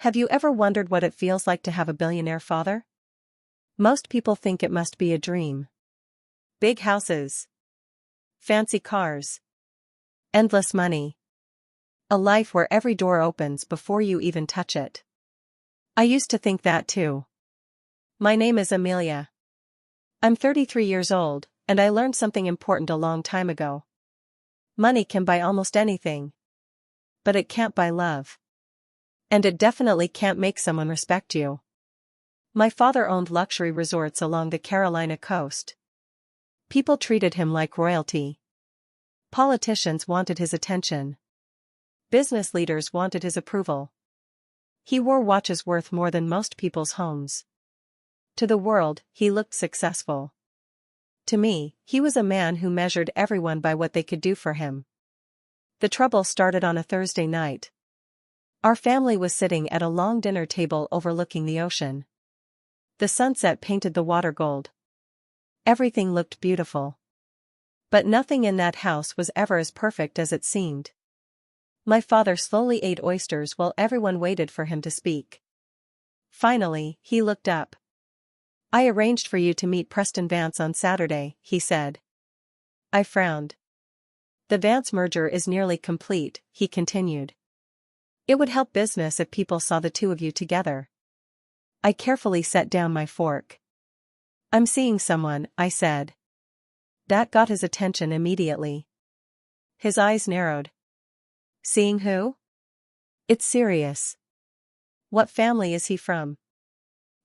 Have you ever wondered what it feels like to have a billionaire father? Most people think it must be a dream. Big houses. Fancy cars. Endless money. A life where every door opens before you even touch it. I used to think that too. My name is Amelia. I'm 33 years old, and I learned something important a long time ago. Money can buy almost anything. But it can't buy love. And it definitely can't make someone respect you. My father owned luxury resorts along the Carolina coast. People treated him like royalty. Politicians wanted his attention. Business leaders wanted his approval. He wore watches worth more than most people's homes. To the world, he looked successful. To me, he was a man who measured everyone by what they could do for him. The trouble started on a Thursday night. Our family was sitting at a long dinner table overlooking the ocean. The sunset painted the water gold. Everything looked beautiful. But nothing in that house was ever as perfect as it seemed. My father slowly ate oysters while everyone waited for him to speak. Finally, he looked up. "I arranged for you to meet Preston Vance on Saturday," he said. I frowned. "The Vance merger is nearly complete," he continued. "It would help business if people saw the two of you together." I carefully set down my fork. "I'm seeing someone," I said. That got his attention immediately. His eyes narrowed. "Seeing who? It's serious. What family is he from?"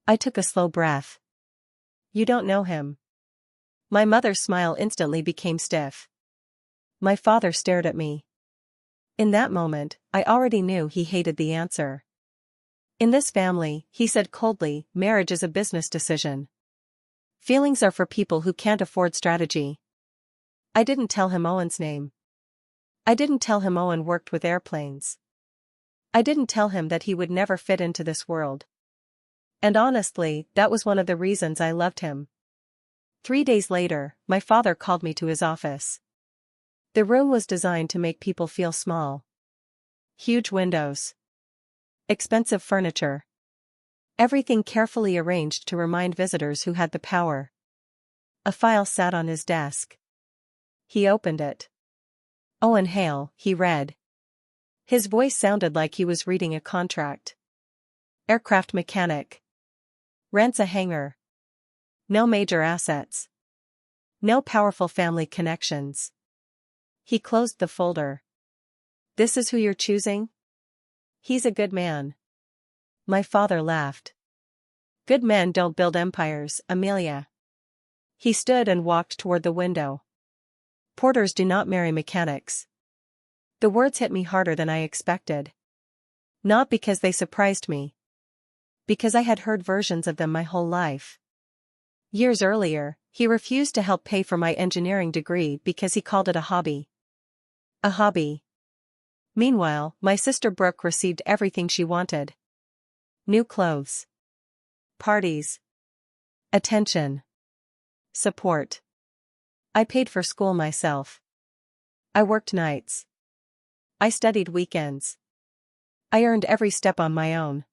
I took a slow breath. "You don't know him." My mother's smile instantly became stiff. My father stared at me. In that moment, I already knew he hated the answer. "In this family," he said coldly, "marriage is a business decision. Feelings are for people who can't afford strategy." I didn't tell him Owen's name. I didn't tell him Owen worked with airplanes. I didn't tell him that he would never fit into this world. And honestly, that was one of the reasons I loved him. 3 days later, my father called me to his office. The room was designed to make people feel small. Huge windows. Expensive furniture. Everything carefully arranged to remind visitors who had the power. A file sat on his desk. He opened it. "Owen Hale," he read. His voice sounded like he was reading a contract. "Aircraft mechanic. Rents a hangar. No major assets. No powerful family connections." He closed the folder. "This is who you're choosing? He's a good man." My father laughed. "Good men don't build empires, Amelia." He stood and walked toward the window. "Porters do not marry mechanics." The words hit me harder than I expected. Not because they surprised me. Because I had heard versions of them my whole life. Years earlier, he refused to help pay for my engineering degree because he called it a hobby. A hobby. Meanwhile, my sister Brooke received everything she wanted. New clothes. Parties. Attention. Support. I paid for school myself. I worked nights. I studied weekends. I earned every step on my own.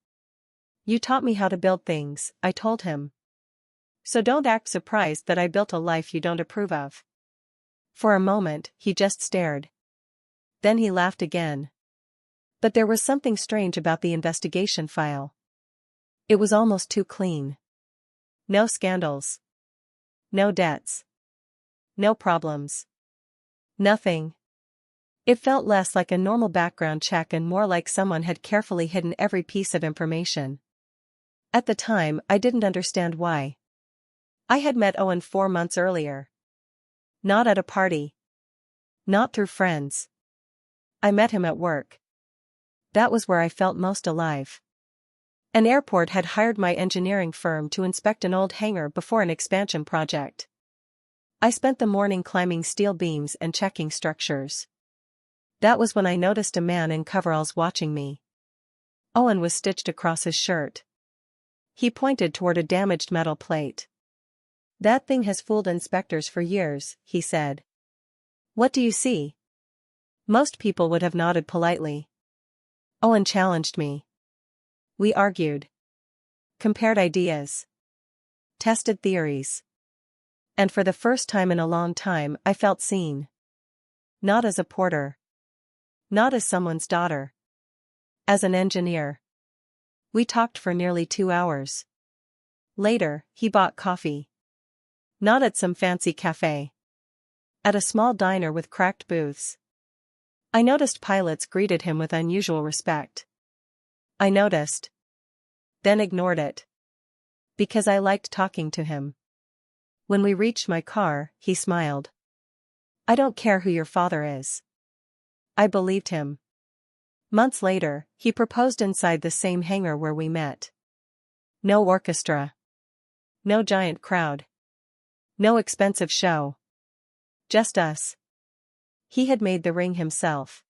"You taught me how to build things," I told him. "So don't act surprised that I built a life you don't approve of." For a moment, he just stared. Then he laughed again. But there was something strange about the investigation file. It was almost too clean. No scandals. No debts. No problems. Nothing. It felt less like a normal background check and more like someone had carefully hidden every piece of information. At the time, I didn't understand why. I had met Owen 4 months earlier. Not at a party. Not through friends. I met him at work. That was where I felt most alive. An airport had hired my engineering firm to inspect an old hangar before an expansion project. I spent the morning climbing steel beams and checking structures. That was when I noticed a man in coveralls watching me. Owen was stitched across his shirt. He pointed toward a damaged metal plate. "That thing has fooled inspectors for years," he said. "What do you see?" Most people would have nodded politely. Owen challenged me. We argued, compared ideas, tested theories. And for the first time in a long time, I felt seen. Not as a porter. Not as someone's daughter. As an engineer. We talked for nearly 2 hours. Later, he bought coffee. Not at some fancy cafe. At a small diner with cracked booths. I noticed pilots greeted him with unusual respect. I noticed. Then ignored it. Because I liked talking to him. When we reached my car, he smiled. I don't care who your father is. I believed him. Months later, he proposed inside the same hangar where we met. No orchestra. No giant crowd. No expensive show. Just us. He had made the ring himself.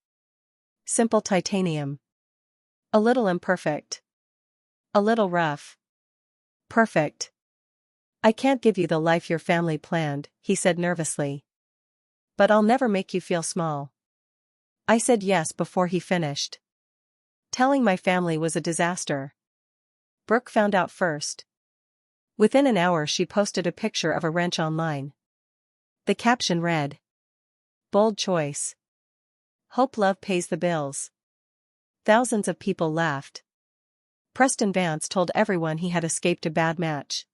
Simple titanium. A little imperfect. A little rough. Perfect. I can't give you the life your family planned, he said nervously. But I'll never make you feel small. I said yes before he finished. Telling my family was a disaster. Brooke found out first. Within an hour she posted a picture of a wrench online. The caption read, "Bold choice. Hope love pays the bills." Thousands of people laughed. Preston Vance told everyone he had escaped a bad match.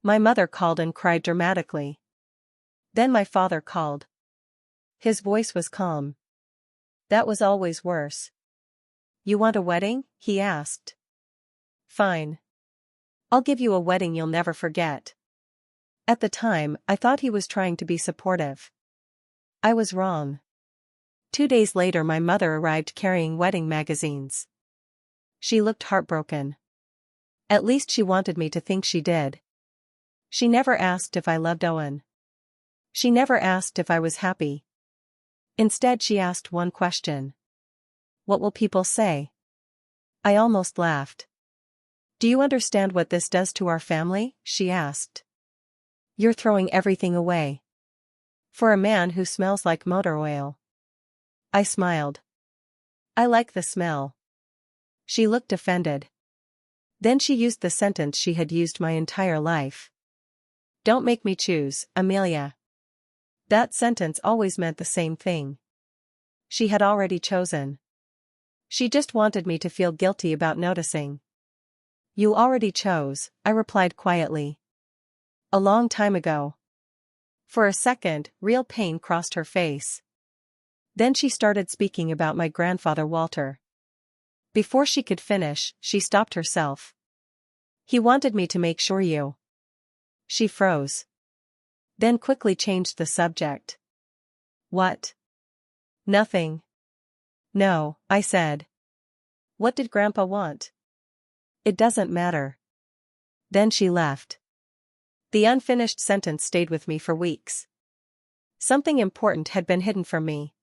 My mother called and cried dramatically. Then my father called. His voice was calm. That was always worse. "You want a wedding?" he asked. "Fine. I'll give you a wedding you'll never forget." At the time, I thought he was trying to be supportive. I was wrong. 2 days later my mother arrived carrying wedding magazines. She looked heartbroken. At least she wanted me to think she did. She never asked if I loved Owen. She never asked if I was happy. Instead she asked one question. What will people say? I almost laughed. Do you understand what this does to our family? She asked. You're throwing everything away. For a man who smells like motor oil. I smiled. I like the smell. She looked offended. Then she used the sentence she had used my entire life. Don't make me choose, Amelia. That sentence always meant the same thing. She had already chosen. She just wanted me to feel guilty about noticing. You already chose, I replied quietly. A long time ago. For a second, real pain crossed her face. Then she started speaking about my grandfather Walter. Before she could finish, she stopped herself. He wanted me to make sure you. She froze. Then quickly changed the subject. What? Nothing. No, I said. What did Grandpa want? It doesn't matter. Then she left. The unfinished sentence stayed with me for weeks. Something important had been hidden from me.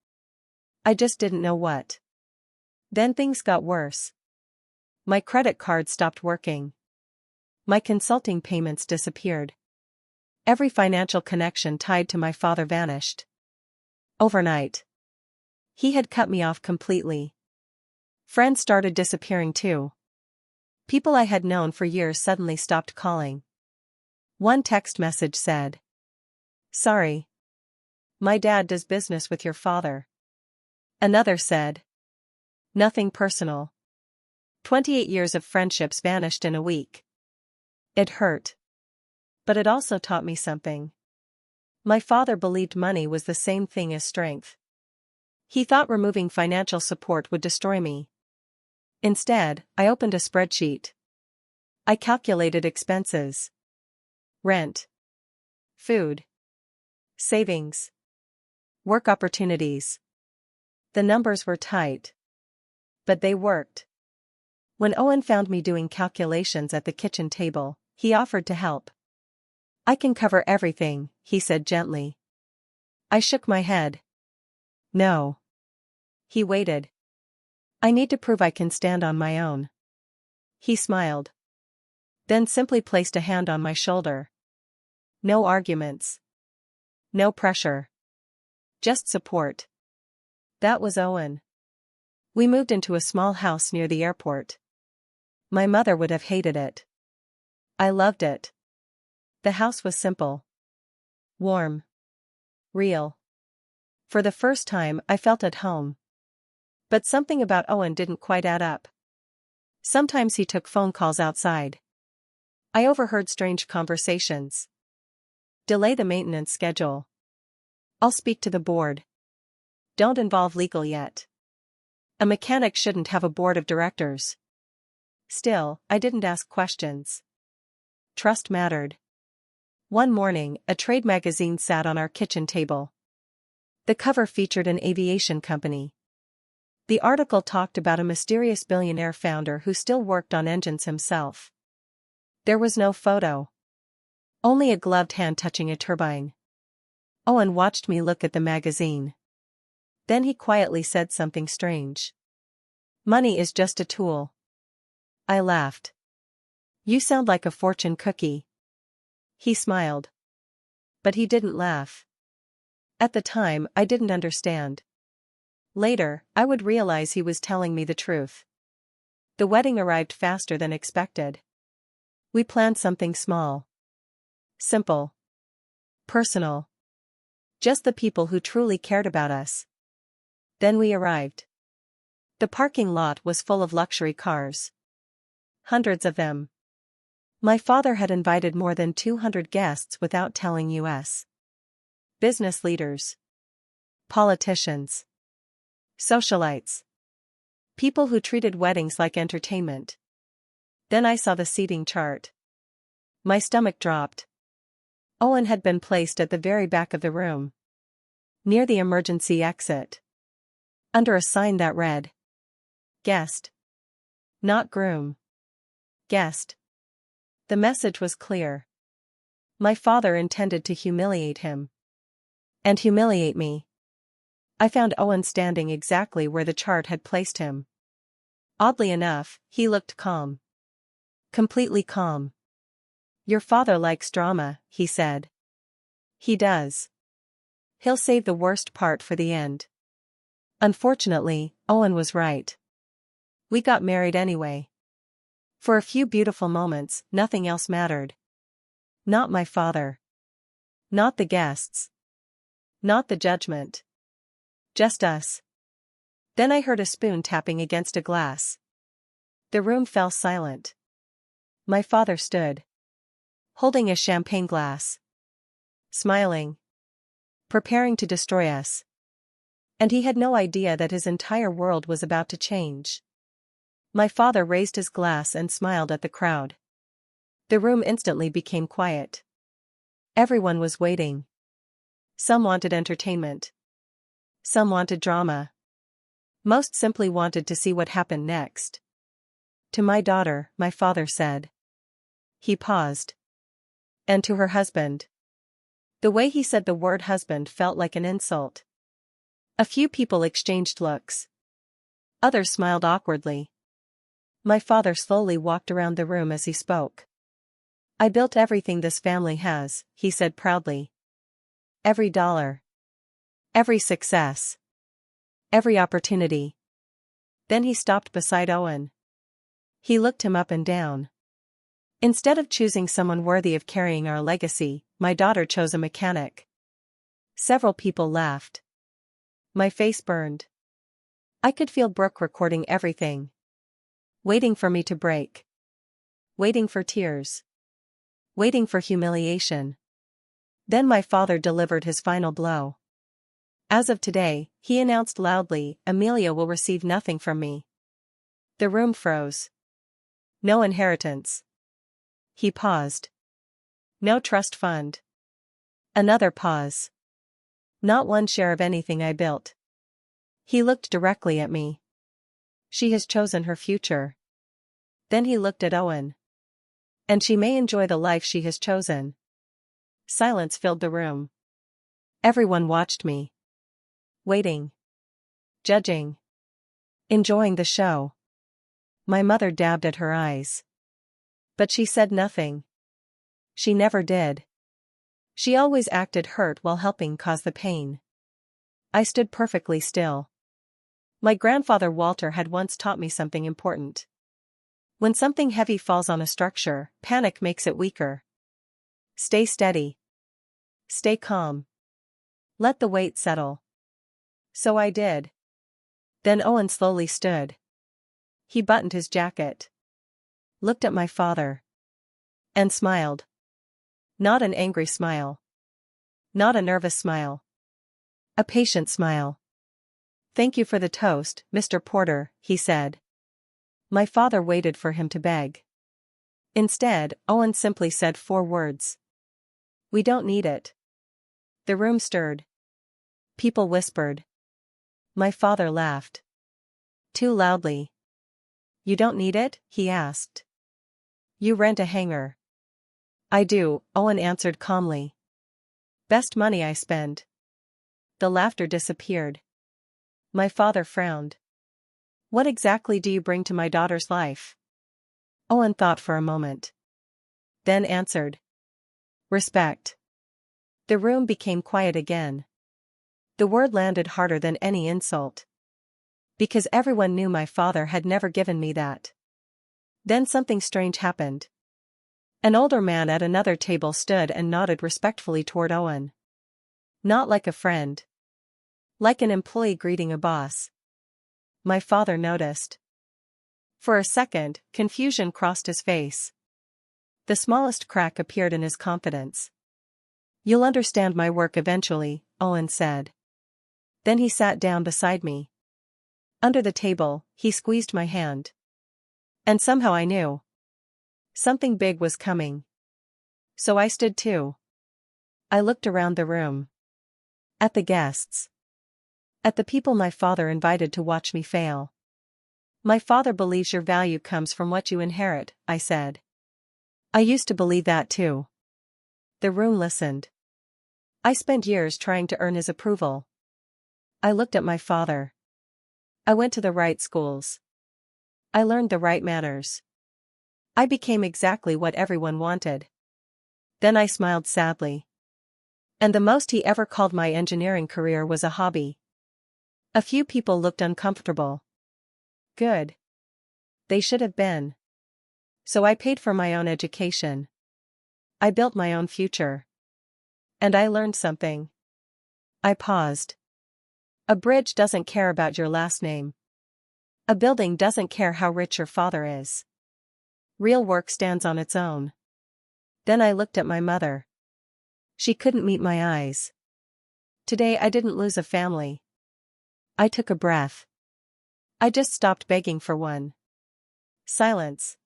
I just didn't know what. Then things got worse. My credit card stopped working. My consulting payments disappeared. Every financial connection tied to my father vanished. Overnight. He had cut me off completely. Friends started disappearing too. People I had known for years suddenly stopped calling. One text message said, "Sorry. My dad does business with your father." Another said, "Nothing personal." 28 years of friendships vanished in a week. It hurt. But it also taught me something. My father believed money was the same thing as strength. He thought removing financial support would destroy me. Instead, I opened a spreadsheet. I calculated expenses. Rent. Food. Savings. Work opportunities. The numbers were tight. But they worked. When Owen found me doing calculations at the kitchen table, he offered to help. I can cover everything, he said gently. I shook my head. No. He waited. I need to prove I can stand on my own. He smiled. Then simply placed a hand on my shoulder. No arguments. No pressure. Just support. That was Owen. We moved into a small house near the airport. My mother would have hated it. I loved it. The house was simple. Warm. Real. For the first time, I felt at home. But something about Owen didn't quite add up. Sometimes he took phone calls outside. I overheard strange conversations. Delay the maintenance schedule. I'll speak to the board. Don't involve legal yet. A mechanic shouldn't have a board of directors. Still, I didn't ask questions. Trust mattered. One morning, a trade magazine sat on our kitchen table. The cover featured an aviation company. The article talked about a mysterious billionaire founder who still worked on engines himself. There was no photo. Only a gloved hand touching a turbine. Owen watched me look at the magazine. Then he quietly said something strange. Money is just a tool. I laughed. You sound like a fortune cookie. He smiled. But he didn't laugh. At the time, I didn't understand. Later, I would realize he was telling me the truth. The wedding arrived faster than expected. We planned something small. Simple. Personal. Just the people who truly cared about us. Then we arrived. The parking lot was full of luxury cars. Hundreds of them. My father had invited more than 200 guests without telling us. Business leaders. Politicians. Socialites. People who treated weddings like entertainment. Then I saw the seating chart. My stomach dropped. Owen had been placed at the very back of the room. Near the emergency exit. Under a sign that read. Guest. Not groom. Guest. The message was clear. My father intended to humiliate him. And humiliate me. I found Owen standing exactly where the chart had placed him. Oddly enough, he looked calm. Completely calm. Your father likes drama, he said. He does. He'll save the worst part for the end. Unfortunately, Owen was right. We got married anyway. For a few beautiful moments, nothing else mattered. Not my father. Not the guests. Not the judgment. Just us. Then I heard a spoon tapping against a glass. The room fell silent. My father stood. Holding a champagne glass. Smiling. Preparing to destroy us. And he had no idea that his entire world was about to change. My father raised his glass and smiled at the crowd. The room instantly became quiet. Everyone was waiting. Some wanted entertainment. Some wanted drama. Most simply wanted to see what happened next. To my daughter, my father said. He paused. And to her husband. The way he said the word husband felt like an insult. A few people exchanged looks. Others smiled awkwardly. My father slowly walked around the room as he spoke. I built everything this family has, he said proudly. Every dollar. Every success. Every opportunity. Then he stopped beside Owen. He looked him up and down. Instead of choosing someone worthy of carrying our legacy, my daughter chose a mechanic. Several people laughed. My face burned. I could feel Brooke recording everything. Waiting for me to break. Waiting for tears. Waiting for humiliation. Then my father delivered his final blow. As of today, he announced loudly, Amelia will receive nothing from me. The room froze. No inheritance. He paused. No trust fund. Another pause. Not one share of anything I built. He looked directly at me. She has chosen her future. Then he looked at Owen. And she may enjoy the life she has chosen. Silence filled the room. Everyone watched me. Waiting. Judging. Enjoying the show. My mother dabbed at her eyes. But she said nothing. She never did. She always acted hurt while helping cause the pain. I stood perfectly still. My grandfather Walter had once taught me something important. When something heavy falls on a structure, panic makes it weaker. Stay steady. Stay calm. Let the weight settle. So I did. Then Owen slowly stood. He buttoned his jacket. Looked at my father. And smiled. Not an angry smile. Not a nervous smile. A patient smile. "Thank you for the toast, Mr. Porter," he said. My father waited for him to beg. Instead, Owen simply said 4 words. "We don't need it." The room stirred. People whispered. My father laughed. Too loudly. "You don't need it?" he asked. "You rent a hangar." "I do," Owen answered calmly. "Best money I spend." The laughter disappeared. My father frowned. "What exactly do you bring to my daughter's life?" Owen thought for a moment. Then answered. "Respect." The room became quiet again. The word landed harder than any insult. Because everyone knew my father had never given me that. Then something strange happened. An older man at another table stood and nodded respectfully toward Owen. Not like a friend. Like an employee greeting a boss. My father noticed. For a second, confusion crossed his face. The smallest crack appeared in his confidence. "You'll understand my work eventually," Owen said. Then he sat down beside me. Under the table, he squeezed my hand. And somehow I knew. Something big was coming. So I stood too. I looked around the room. At the guests. At the people my father invited to watch me fail. "My father believes your value comes from what you inherit," I said. I used to believe that too. The room listened. I spent years trying to earn his approval. I looked at my father. I went to the right schools. I learned the right manners. I became exactly what everyone wanted. Then I smiled sadly. And the most he ever called my engineering career was a hobby. A few people looked uncomfortable. Good. They should have been. So I paid for my own education. I built my own future. And I learned something. I paused. A bridge doesn't care about your last name. A building doesn't care how rich your father is. Real work stands on its own. Then I looked at my mother. She couldn't meet my eyes. Today I didn't lose a family. I took a breath. I just stopped begging for one. Silence.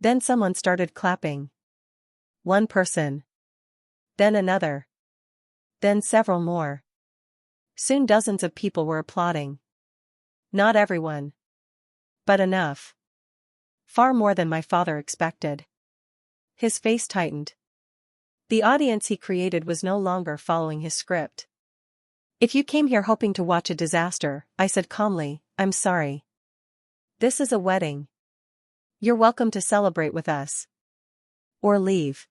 Then someone started clapping. One person. Then another. Then several more. Soon dozens of people were applauding. Not everyone. But enough. Far more than my father expected. His face tightened. The audience he created was no longer following his script. "If you came here hoping to watch a disaster," I said calmly, "I'm sorry. This is a wedding. You're welcome to celebrate with us. Or leave."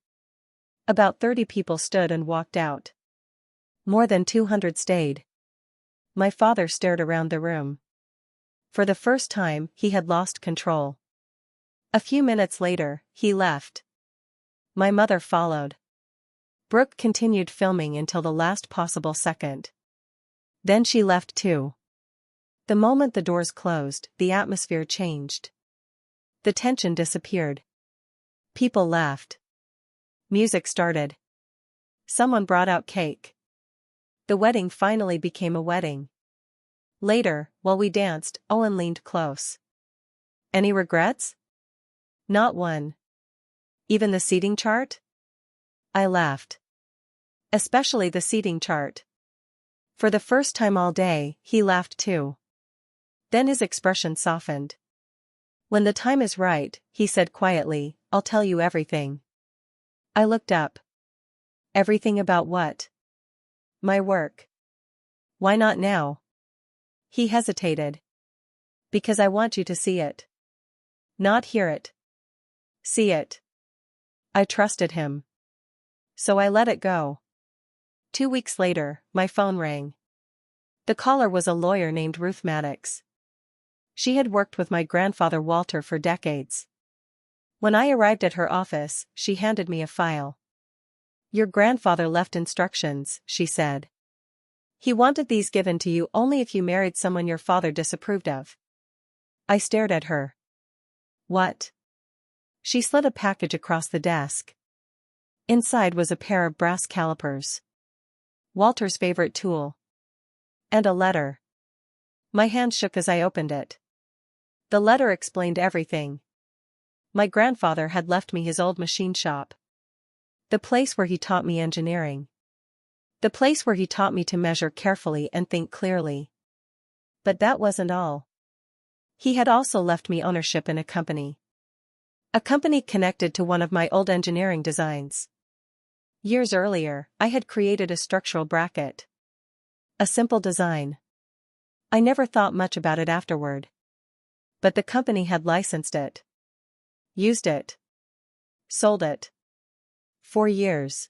About 30 people stood and walked out. More than 200 stayed. My father stared around the room. For the first time, he had lost control. A few minutes later, he left. My mother followed. Brooke continued filming until the last possible second. Then she left too. The moment the doors closed, the atmosphere changed. The tension disappeared. People laughed. Music started. Someone brought out cake. The wedding finally became a wedding. Later, while we danced, Owen leaned close. "Any regrets?" "Not one." "Even the seating chart?" I laughed. "Especially the seating chart." For the first time all day, he laughed too. Then his expression softened. "When the time is right," he said quietly, "I'll tell you everything." I looked up. "Everything about what?" "My work." "Why not now?" He hesitated. "Because I want you to see it. Not hear it. See it." I trusted him. So I let it go. 2 weeks later, my phone rang. The caller was a lawyer named Ruth Maddox. She had worked with my grandfather Walter for decades. When I arrived at her office, she handed me a file. "Your grandfather left instructions," she said. "He wanted these given to you only if you married someone your father disapproved of." I stared at her. "What?" She slid a package across the desk. Inside was a pair of brass calipers. Walter's favorite tool. And a letter. My hand shook as I opened it. The letter explained everything. My grandfather had left me his old machine shop. The place where he taught me engineering. The place where he taught me to measure carefully and think clearly. But that wasn't all. He had also left me ownership in a company. A company connected to one of my old engineering designs. Years earlier, I had created a structural bracket. A simple design. I never thought much about it afterward. But the company had licensed it. Used it. Sold it. For years.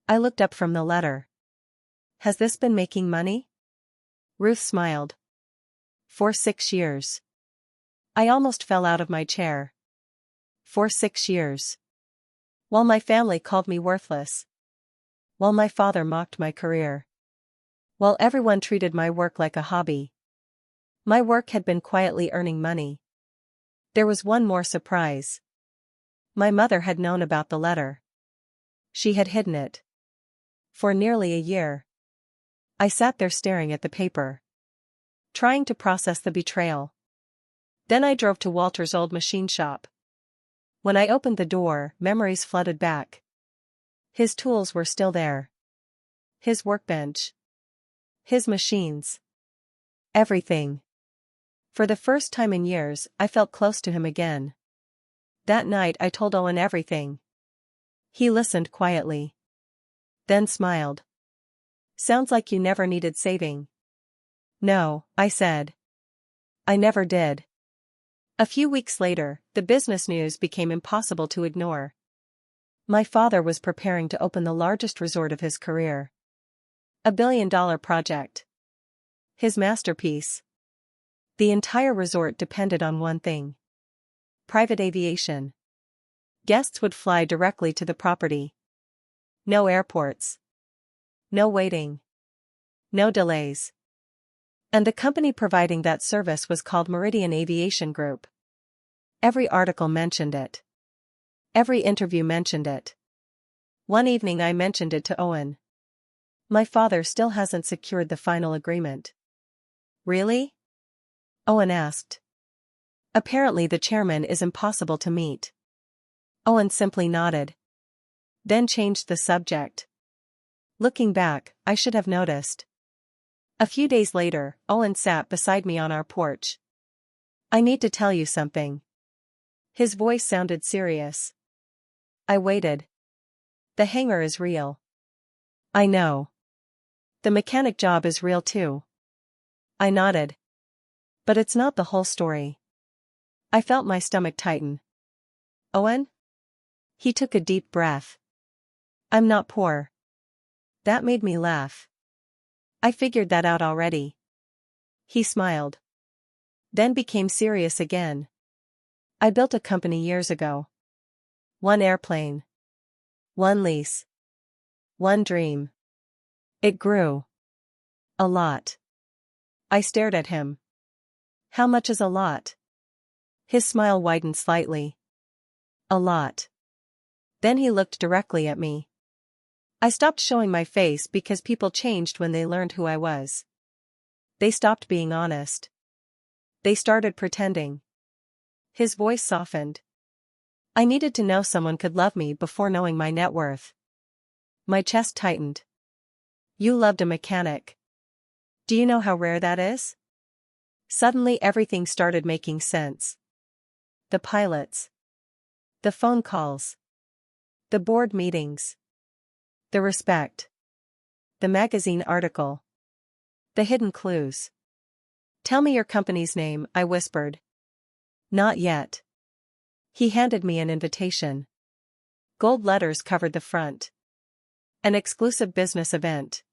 I looked up from the letter. "Has this been making money?" Ruth smiled. "For 6 years." I almost fell out of my chair. For 6 years. While my family called me worthless. While my father mocked my career. While everyone treated my work like a hobby. My work had been quietly earning money. There was one more surprise. My mother had known about the letter. She had hidden it. For nearly a year. I sat there staring at the paper. Trying to process the betrayal. Then I drove to Walter's old machine shop. When I opened the door, memories flooded back. His tools were still there. His workbench. His machines. Everything. For the first time in years, I felt close to him again. That night I told Owen everything. He listened quietly. Then smiled. "Sounds like you never needed saving." "No," I said. "I never did." A few weeks later, the business news became impossible to ignore. My father was preparing to open the largest resort of his career. A $1 billion project. His masterpiece. The entire resort depended on one thing. Private aviation. Guests would fly directly to the property. No airports. No waiting. No delays. And the company providing that service was called Meridian Aviation Group. Every article mentioned it. Every interview mentioned it. One evening I mentioned it to Owen. "My father still hasn't secured the final agreement." "Really?" Owen asked. "Apparently the chairman is impossible to meet." Owen simply nodded. Then changed the subject. Looking back, I should have noticed. A few days later, Owen sat beside me on our porch. "I need to tell you something." His voice sounded serious. I waited. "The hangar is real." "I know. The mechanic job is real too." I nodded. "But it's not the whole story." I felt my stomach tighten. "Owen?" He took a deep breath. "I'm not poor." That made me laugh. "I figured that out already." He smiled. Then became serious again. "I built a company years ago. One airplane. One lease. One dream. It grew. A lot." I stared at him. "How much is a lot?" His smile widened slightly. "A lot." Then he looked directly at me. I stopped showing my face because people changed when they learned who I was. They stopped being honest. They started pretending. His voice softened. "I needed to know someone could love me before knowing my net worth." My chest tightened. "You loved a mechanic. Do you know how rare that is?" Suddenly everything started making sense. The pilots. The phone calls. The board meetings. The respect. The magazine article. The hidden clues. "Tell me your company's name," I whispered. "Not yet." He handed me an invitation. Gold letters covered the front. An exclusive business event.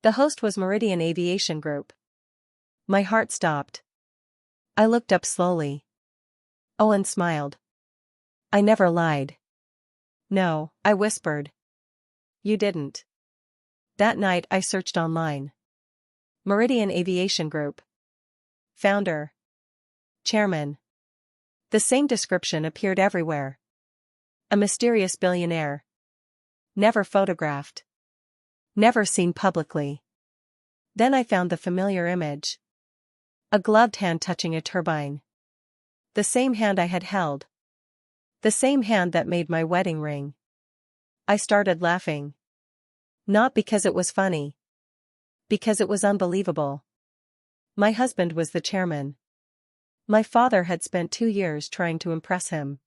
The host was Meridian Aviation Group. My heart stopped. I looked up slowly. Owen smiled. I never lied. No, I whispered. You didn't. That night I searched online. Meridian Aviation Group. Founder. Chairman. The same description appeared everywhere. A mysterious billionaire. Never photographed. Never seen publicly. Then I found the familiar image. A gloved hand touching a turbine. The same hand I had held. The same hand that made my wedding ring. I started laughing. Not because it was funny. Because it was unbelievable. My husband was the chairman. My father had spent 2 years trying to impress him.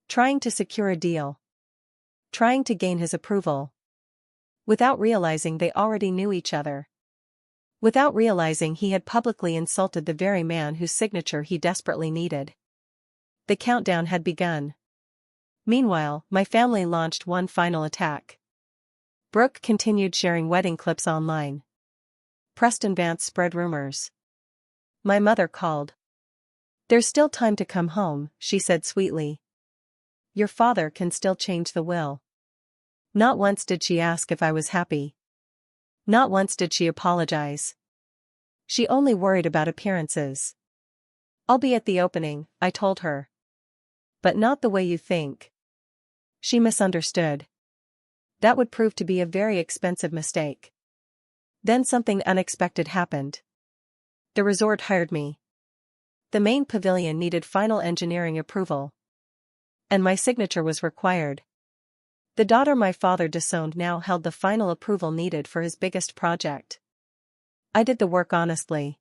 Trying to secure a deal. Trying to gain his approval. Without realizing they already knew each other. Without realizing he had publicly insulted the very man whose signature he desperately needed. The countdown had begun. Meanwhile, my family launched one final attack. Brooke continued sharing wedding clips online. Preston Vance spread rumors. My mother called. There's still time to come home, she said sweetly. Your father can still change the will. Not once did she ask if I was happy. Not once did she apologize. She only worried about appearances. I'll be at the opening, I told her. But not the way you think. She misunderstood. That would prove to be a very expensive mistake. Then something unexpected happened. The resort hired me. The main pavilion needed final engineering approval. And my signature was required. The daughter my father disowned now held the final approval needed for his biggest project. I did the work honestly.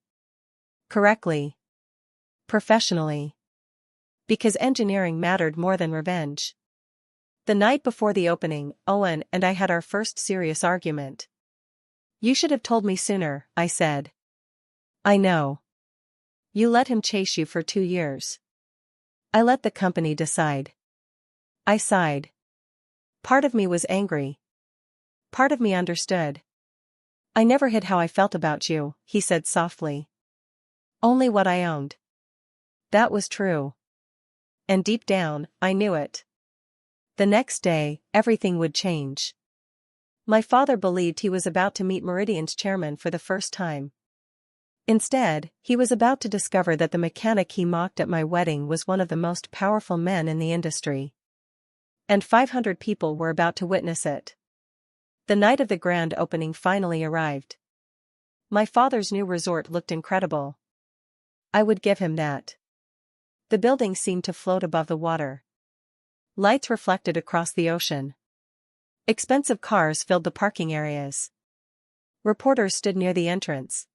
Correctly. Professionally. Because engineering mattered more than revenge. The night before the opening, Owen and I had our first serious argument. You should have told me sooner, I said. I know. You let him chase you for 2 years. I let the company decide. I sighed. Part of me was angry. Part of me understood. I never hid how I felt about you, he said softly. Only what I owned. That was true. And deep down, I knew it. The next day, everything would change. My father believed he was about to meet Meridian's chairman for the first time. Instead, he was about to discover that the mechanic he mocked at my wedding was one of the most powerful men in the industry. And 500 people were about to witness it. The night of the grand opening finally arrived. My father's new resort looked incredible. I would give him that. The building seemed to float above the water. Lights reflected across the ocean. Expensive cars filled the parking areas. Reporters stood near the entrance.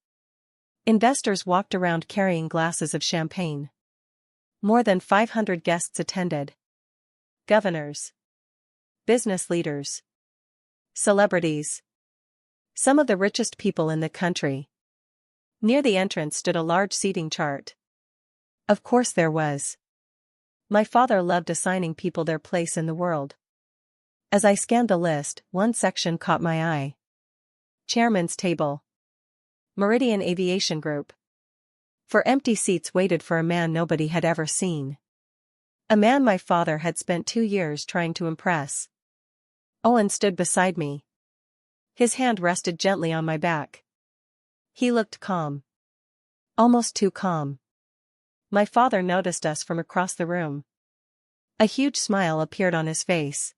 Investors walked around carrying glasses of champagne. More than 500 guests attended. Governors. Business leaders. Celebrities. Some of the richest people in the country. Near the entrance stood a large seating chart. Of course there was. My father loved assigning people their place in the world. As I scanned the list, one section caught my eye. Chairman's table. Meridian Aviation Group. For empty seats waited for a man nobody had ever seen. A man my father had spent 2 years trying to impress. Owen stood beside me. His hand rested gently on my back. He looked calm. Almost too calm. My father noticed us from across the room. A huge smile appeared on his face.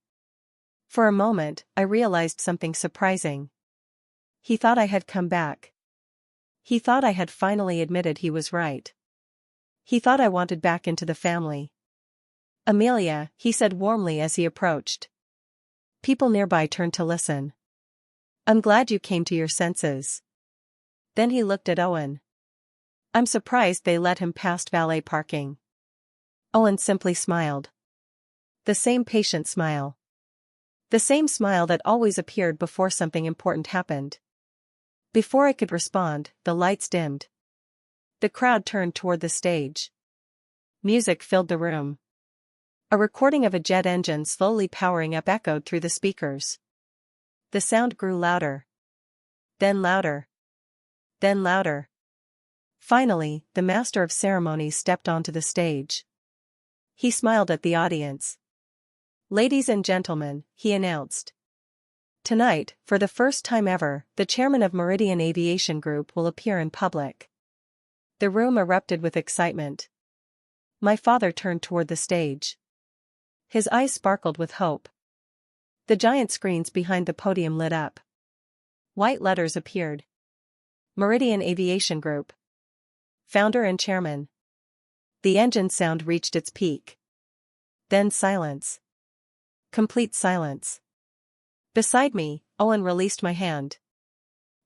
For a moment, I realized something surprising. He thought I had come back. He thought I had finally admitted he was right. He thought I wanted back into the family. Amelia, he said warmly as he approached. People nearby turned to listen. I'm glad you came to your senses. Then he looked at Owen. I'm surprised they let him past valet parking. Owen simply smiled. The same patient smile. The same smile that always appeared before something important happened. Before I could respond, the lights dimmed. The crowd turned toward the stage. Music filled the room. A recording of a jet engine slowly powering up echoed through the speakers. The sound grew louder. Then louder. Then louder. Finally, the master of ceremonies stepped onto the stage. He smiled at the audience. "Ladies and gentlemen," he announced. "Tonight, for the first time ever, the chairman of Meridian Aviation Group will appear in public." The room erupted with excitement. My father turned toward the stage. His eyes sparkled with hope. The giant screens behind the podium lit up. White letters appeared. Meridian Aviation Group. Founder and chairman. The engine sound reached its peak. Then silence. Complete silence. Beside me, Owen released my hand.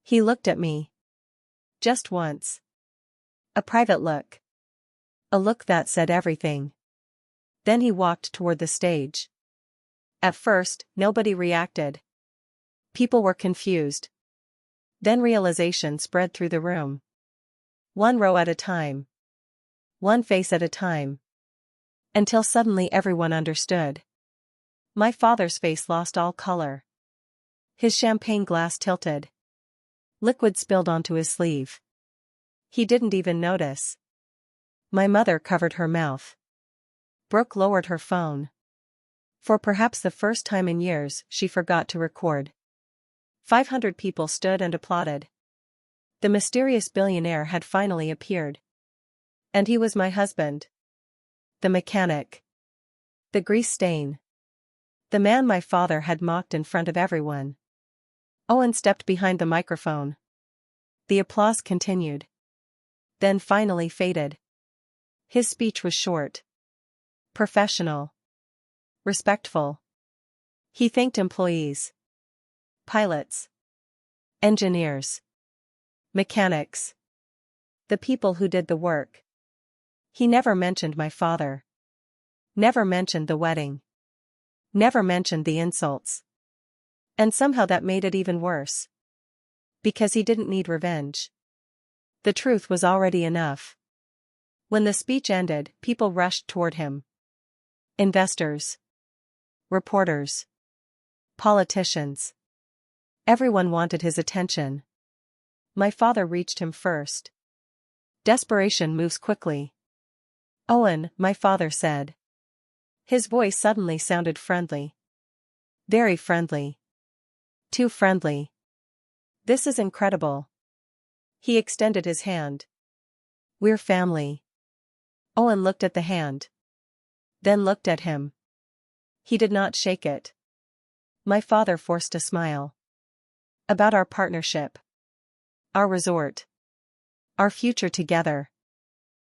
He looked at me. Just once. A private look. A look that said everything. Then he walked toward the stage. At first, nobody reacted. People were confused. Then realization spread through the room. One row at a time. One face at a time. Until suddenly everyone understood. My father's face lost all color. His champagne glass tilted. Liquid spilled onto his sleeve. He didn't even notice. My mother covered her mouth. Brooke lowered her phone. For perhaps the first time in years, she forgot to record. 500 people stood and applauded. The mysterious billionaire had finally appeared. And he was my husband. The mechanic. The grease stain. The man my father had mocked in front of everyone. Owen stepped behind the microphone. The applause continued. Then finally faded. His speech was short. Professional. Respectful. He thanked employees. Pilots. Engineers. Mechanics. The people who did the work. He never mentioned my father. Never mentioned the wedding. Never mentioned the insults. And somehow that made it even worse. Because he didn't need revenge. The truth was already enough. When the speech ended, people rushed toward him. Investors. Reporters. Politicians. Everyone wanted his attention. My father reached him first. Desperation moves quickly. "Owen," my father said. His voice suddenly sounded friendly. Very friendly. Too friendly. "This is incredible." He extended his hand. "We're family." Owen looked at the hand. Then looked at him. He did not shake it. My father forced a smile. "About our partnership. Our resort. Our future together.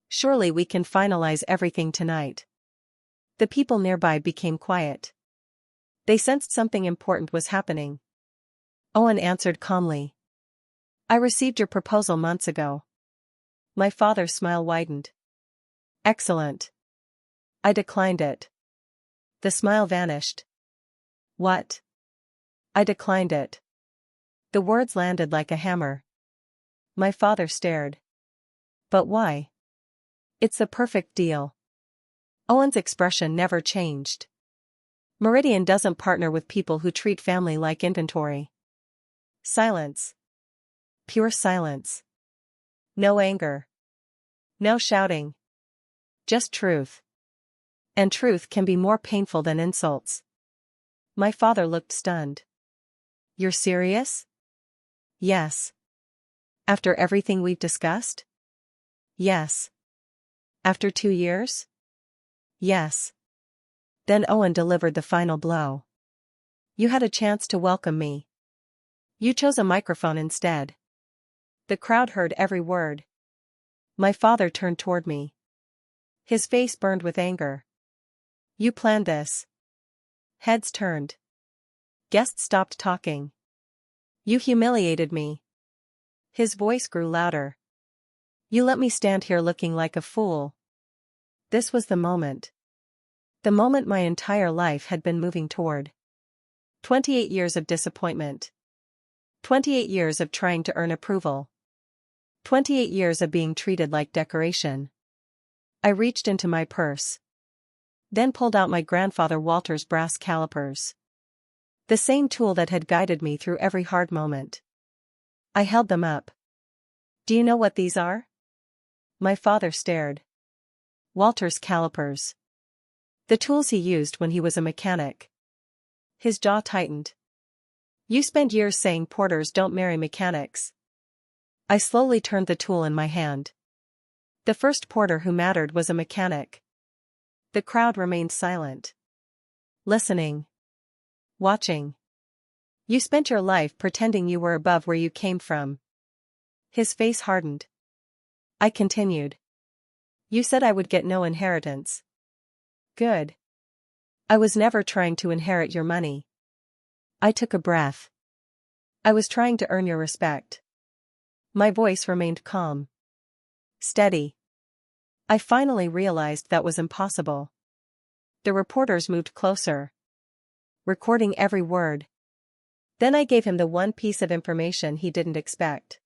Surely we can finalize everything tonight." The people nearby became quiet. They sensed something important was happening. Owen answered calmly. "I received your proposal months ago." My father's smile widened. "Excellent." "I declined it." The smile vanished. "What?" "I declined it." The words landed like a hammer. My father stared. "But why?" "It's the perfect deal." Owen's expression never changed. Meridian doesn't partner with people who treat family like inventory. Silence. Pure silence. No anger. No shouting. Just truth. And truth can be more painful than insults. My father looked stunned. "You're serious?" "Yes." "After everything we've discussed?" "Yes." "After 2 years?" "Yes." Then Owen delivered the final blow. "You had a chance to welcome me. You chose a microphone instead." The crowd heard every word. My father turned toward me. His face burned with anger. "You planned this." Heads turned. Guests stopped talking. "You humiliated me." His voice grew louder. "You let me stand here looking like a fool." This was the moment. The moment my entire life had been moving toward. 28 years of disappointment. 28 years of trying to earn approval. 28 years of being treated like decoration. I reached into my purse. Then pulled out my grandfather Walter's brass calipers. The same tool that had guided me through every hard moment. I held them up. "Do you know what these are?" My father stared. "Walter's calipers." The tools he used when he was a mechanic. His jaw tightened. You spent years saying porters don't marry mechanics. I slowly turned the tool in my hand. The first porter who mattered was a mechanic. The crowd remained silent. Listening. Watching. You spent your life pretending you were above where you came from. His face hardened. I continued. You said I would get no inheritance. Good. I was never trying to inherit your money. I took a breath. I was trying to earn your respect. My voice remained calm. Steady. I finally realized that was impossible. The reporters moved closer, recording every word. Then I gave him the one piece of information he didn't expect.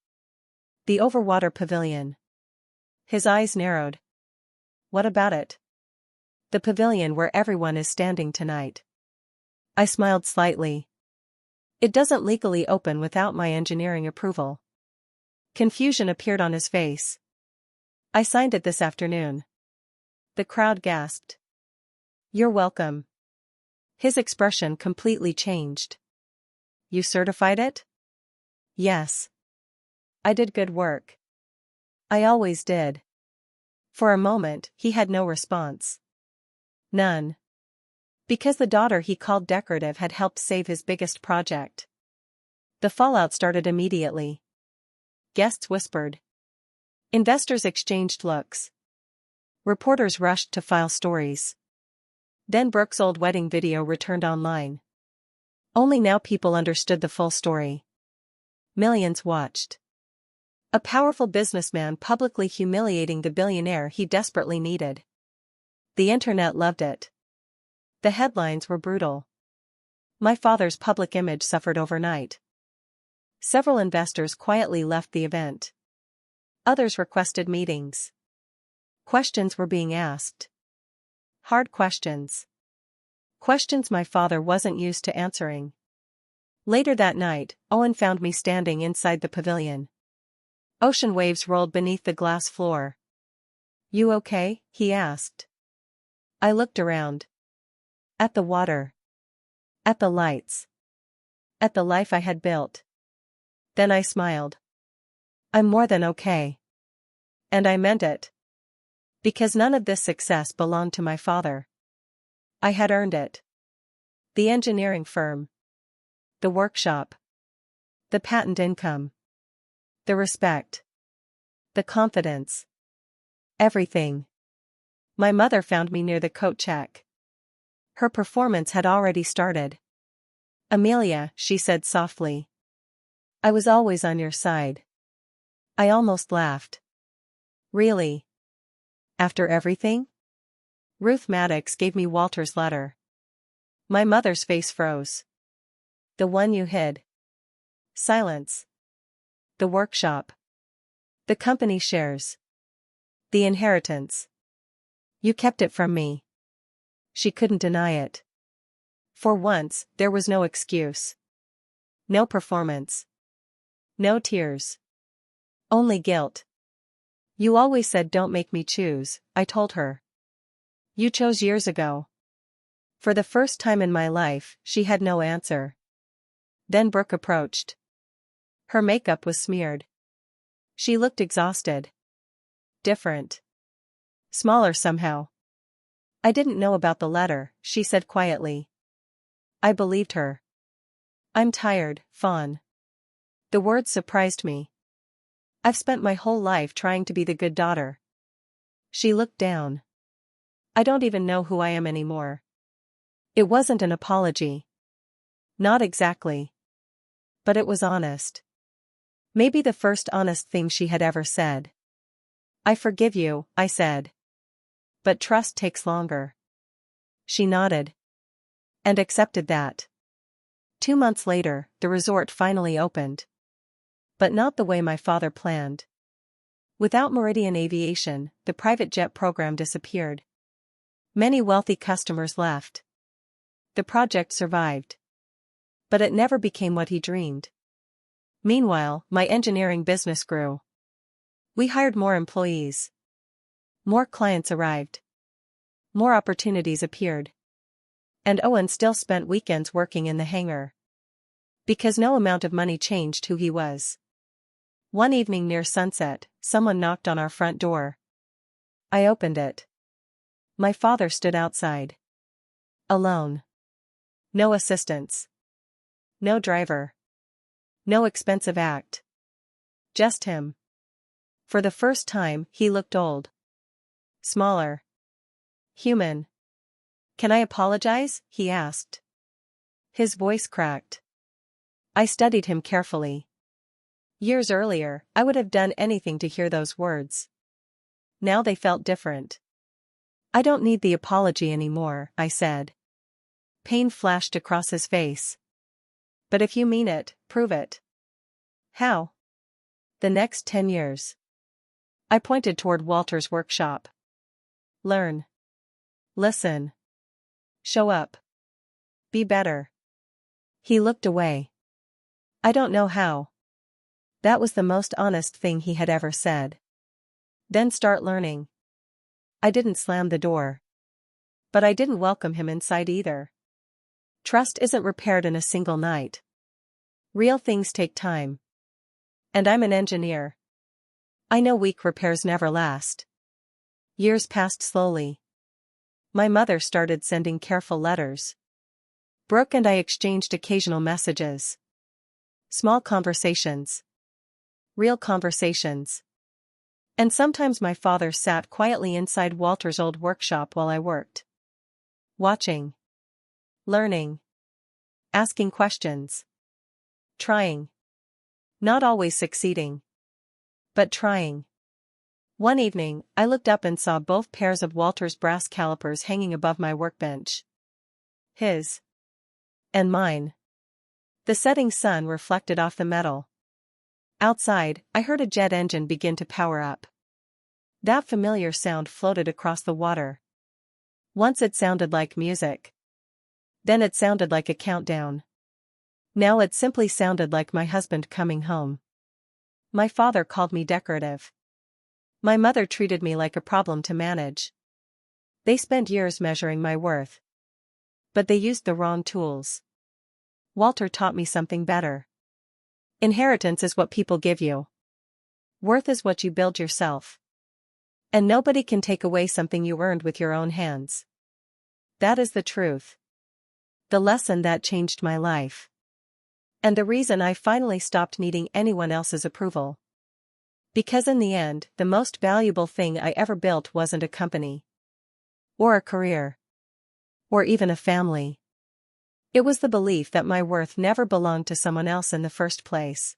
The overwater pavilion. His eyes narrowed. What about it? The pavilion where everyone is standing tonight. I smiled slightly. It doesn't legally open without my engineering approval. Confusion appeared on his face. I signed it this afternoon. The crowd gasped. You're welcome. His expression completely changed. You certified it? Yes. I did good work. I always did. For a moment, he had no response. None. Because the daughter he called decorative had helped save his biggest project. The fallout started immediately. Guests whispered. Investors exchanged looks. Reporters rushed to file stories. Then Brooke's old wedding video returned online. Only now people understood the full story. Millions watched. A powerful businessman publicly humiliating the billionaire he desperately needed. The internet loved it. The headlines were brutal. My father's public image suffered overnight. Several investors quietly left the event. Others requested meetings. Questions were being asked. Hard questions. Questions my father wasn't used to answering. Later that night, Owen found me standing inside the pavilion. Ocean waves rolled beneath the glass floor. You okay? He asked. I looked around. At the water. At the lights. At the life I had built. Then I smiled. I'm more than okay. And I meant it. Because none of this success belonged to my father. I had earned it. The engineering firm. The workshop. The patent income. The respect. The confidence. Everything. My mother found me near the coat check. Her performance had already started. Amelia, she said softly. I was always on your side. I almost laughed. Really? After everything? Ruth Maddox gave me Walter's letter. My mother's face froze. The one you hid. Silence. The workshop. The company shares. The inheritance. You kept it from me. She couldn't deny it. For once, there was no excuse. No performance. No tears. Only guilt. You always said don't make me choose, I told her. You chose years ago. For the first time in my life, she had no answer. Then Brooke approached. Her makeup was smeared. She looked exhausted. Different. Smaller somehow. I didn't know about the letter, she said quietly. I believed her. I'm tired, Fawn. The words surprised me. I've spent my whole life trying to be the good daughter. She looked down. I don't even know who I am anymore. It wasn't an apology. Not exactly. But it was honest. Maybe the first honest thing she had ever said. I forgive you, I said. But trust takes longer. She nodded. And accepted that. 2 months later, the resort finally opened. But not the way my father planned. Without Meridian Aviation, the private jet program disappeared. Many wealthy customers left. The project survived. But it never became what he dreamed. Meanwhile, my engineering business grew. We hired more employees. More clients arrived. More opportunities appeared. And Owen still spent weekends working in the hangar. Because no amount of money changed who he was. One evening near sunset, someone knocked on our front door. I opened it. My father stood outside. Alone. No assistants. No driver. No expensive act. Just him. For the first time, he looked old. Smaller. Human. "Can I apologize?" he asked. His voice cracked. I studied him carefully. Years earlier, I would have done anything to hear those words. Now they felt different. "I don't need the apology anymore," I said. Pain flashed across his face. "But if you mean it, prove it." "How?" "The next 10 years. I pointed toward Walter's workshop. "Learn. Listen. Show up. Be better." He looked away. "I don't know how." That was the most honest thing he had ever said. "Then start learning." I didn't slam the door. But I didn't welcome him inside either. Trust isn't repaired in a single night. Real things take time. And I'm an engineer. I know weak repairs never last. Years passed slowly. My mother started sending careful letters. Brooke and I exchanged occasional messages. Small conversations. Real conversations. And sometimes my father sat quietly inside Walter's old workshop while I worked. Watching. Learning. Asking questions. Trying. Not always succeeding. But trying. One evening, I looked up and saw both pairs of Walter's brass calipers hanging above my workbench. His. And mine. The setting sun reflected off the metal. Outside, I heard a jet engine begin to power up. That familiar sound floated across the water. Once it sounded like music. Then it sounded like a countdown. Now it simply sounded like my husband coming home. My father called me decorative. My mother treated me like a problem to manage. They spent years measuring my worth. But they used the wrong tools. Walter taught me something better. Inheritance is what people give you. Worth is what you build yourself. And nobody can take away something you earned with your own hands. That is the truth. The lesson that changed my life. And the reason I finally stopped needing anyone else's approval. Because in the end, the most valuable thing I ever built wasn't a company. Or a career. Or even a family. It was the belief that my worth never belonged to someone else in the first place.